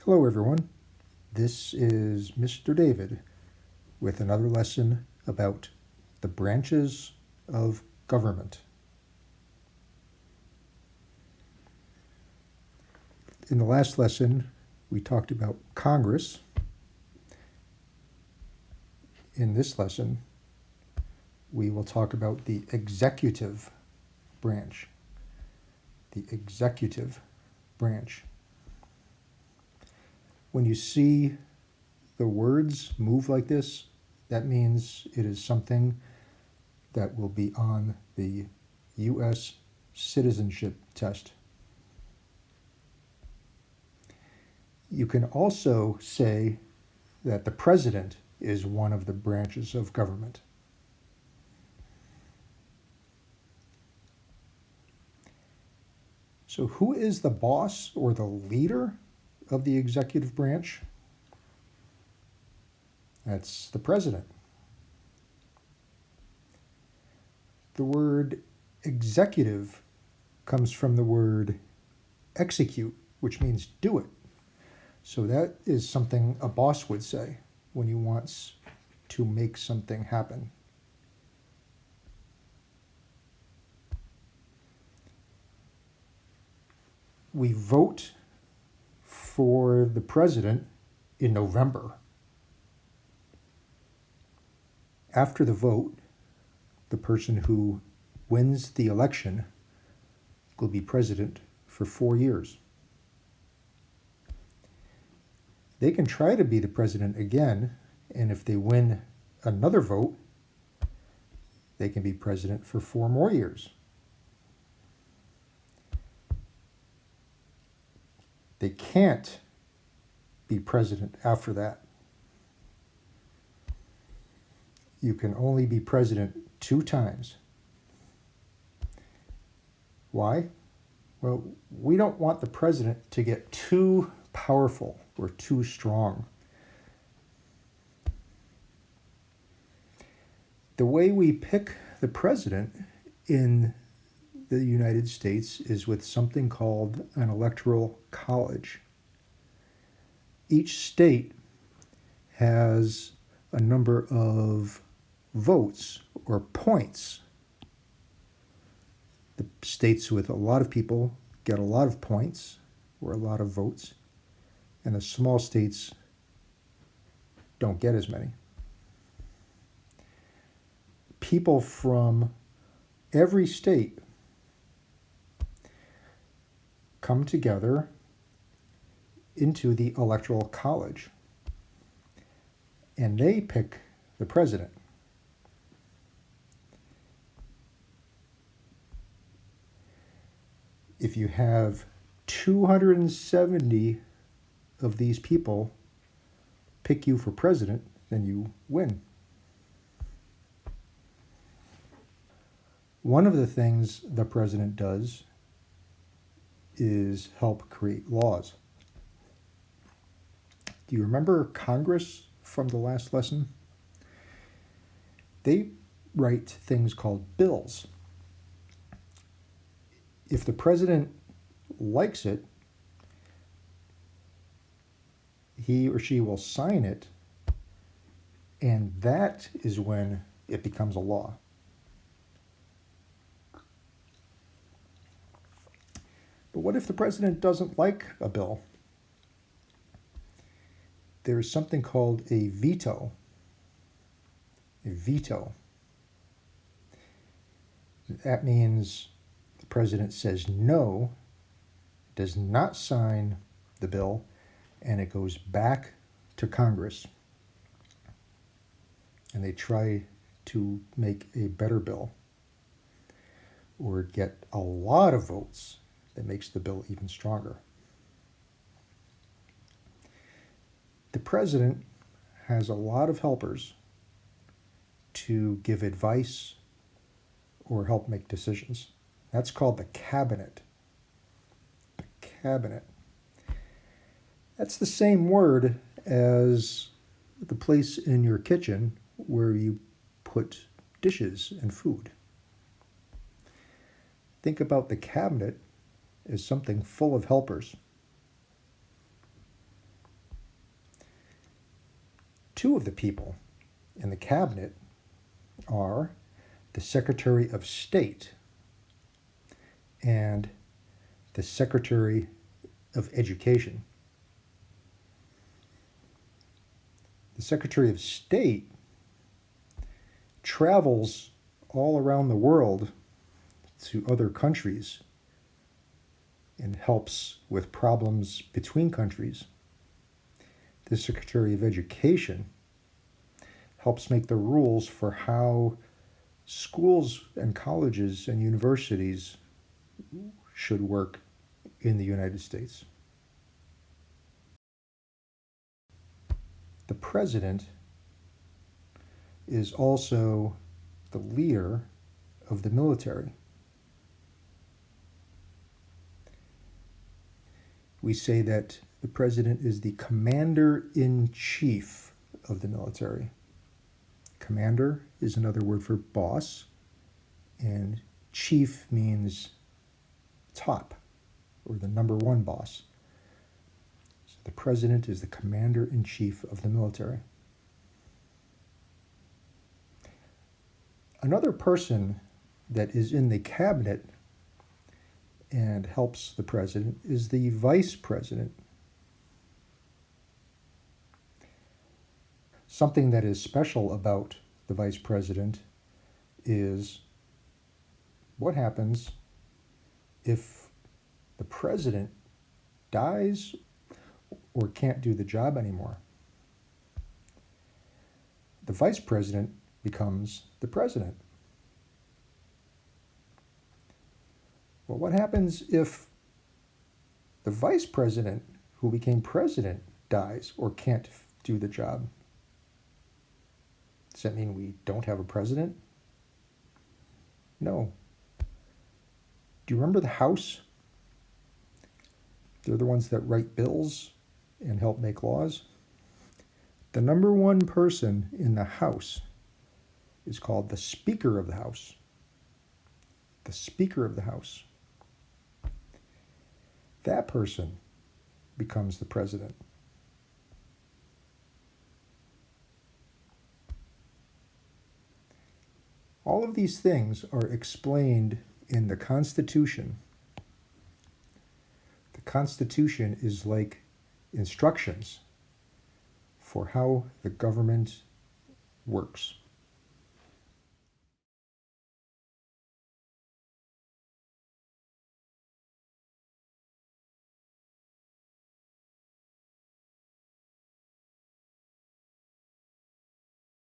Hello everyone, this is Mr. David with another lesson about the branches of government. In the last lesson, we talked about Congress. In this lesson, we will talk about the executive branch. The executive branch. When you see the words move like this, that means it is something that will be on the US Citizenship test. You can also say that the president is one of the branches of government. So who is the boss or the leader of the executive branch? That's the president. The word executive comes from the word execute, which means do it. So that is something a boss would say when he wants to make something happen. We vote for the president in November. After the vote, the person who wins the election will be president for 4 years. They can try to be the president again, and if they win another vote, they can be president for 4 more years. They can't be president after that. You can only be president 2 times. Why? Well, we don't want the president to get too powerful or too strong. The way we pick the president in the United States is with something called an Electoral College. Each state has a number of votes or points. The states with a lot of people get a lot of points or a lot of votes, and the small states don't get as many. People from every state come together into the Electoral College, and they pick the president. If you have 270 of these people pick you for president, then you win. One of the things the president does is help create laws. Do you remember Congress from the last lesson? They write things called bills. If the president likes it, he or she will sign it, and that is when it becomes a law. But what if the president doesn't like a bill? There is something called a veto. A veto. That means the president says no, does not sign the bill, and it goes back to Congress. And they try to make a better bill or get a lot of votes that makes the bill even stronger. The president has a lot of helpers to give advice or help make decisions. That's called the cabinet. The cabinet. That's the same word as the place in your kitchen where you put dishes and food. Think about the cabinet as something full of helpers. Two of the people in the cabinet are the Secretary of State and the Secretary of Education. The Secretary of State travels all around the world to other countries and helps with problems between countries. The Secretary of Education helps make the rules for how schools and colleges and universities should work in the United States. The president is also the leader of the military. We say that the president is the commander-in-chief of the military. Commander is another word for boss, and chief means top, or the number one boss. So the president is the commander-in-chief of the military. Another person that is in the cabinet and helps the president is the vice president. Something that is special about the vice president is what happens if the president dies or can't do the job anymore. The vice president becomes the president. Well, what happens if the vice president who became president dies or can't do the job? Does that mean we don't have a president? No. Do you remember the House? They're the ones that write bills and help make laws. The number one person in the House is called the Speaker of the House. The Speaker of the House. That person becomes the president. All of these things are explained in the Constitution. The Constitution is like instructions for how the government works.